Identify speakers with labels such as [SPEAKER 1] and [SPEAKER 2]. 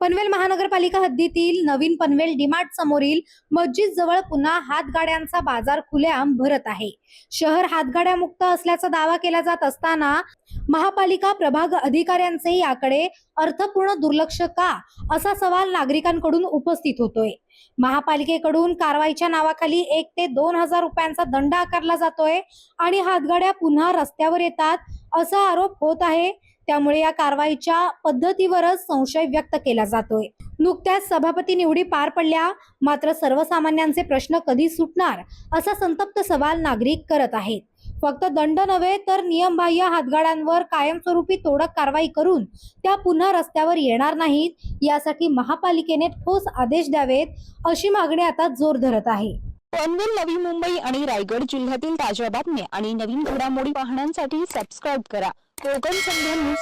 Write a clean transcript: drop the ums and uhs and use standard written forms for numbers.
[SPEAKER 1] पनवेल महानगरपालिका हद्दीतील नवीन पनवेल डीमार्ट समोरील मस्जिद जवळ पुन्हा हातगाड्यांचा बाजार खुलेआम भरत आहे। शहर हातगाड्या मुक्त असल्याचा दावा केला जात असताना महापालिका प्रभाग अधिकाऱ्यांचे याकडे अर्थपूर्ण दुर्लक्ष का, असा सवाल नागरिकांकडून उपस्थित होतोय। महापालिकेकडून कारवाईच्या नावाखाली 1 ते 2,000 रुपयांचा दंड आकारला जातोय आणि हातगाड्या पुन्हा रस्त्यावर येतात असा आरोप होत आहे। त्यामुळे या कारवाईच्या पद्धतीवरच संशय व्यक्त केला जातोय। नुकत्याच सभापती निवडी पार पडल्या, मात्र सर्वसामान्यांचे प्रश्न कधी सुटणार असा संतप्त सवाल नागरिक करत आहेत। फक्त दंड नव्हे तर नियमबाह्य हातगाड्यांवर कायमस्वरूपी तोडक कारवाई करून त्या पुन्हा रस्त्यावर येणार नाहीत, यासाठी महापालिकेने ठोस आदेश द्यावेत, अशी मागणी आता जोर धरत आहे।
[SPEAKER 2] पनवेल, नवी मुंबई आणि रायगड जिल्ह्यातील ताज्या बातम्या आणि नवीन घडामोडी पाहण्यासाठी सबस्क्राइब करा कोकण संध्या न्यूज।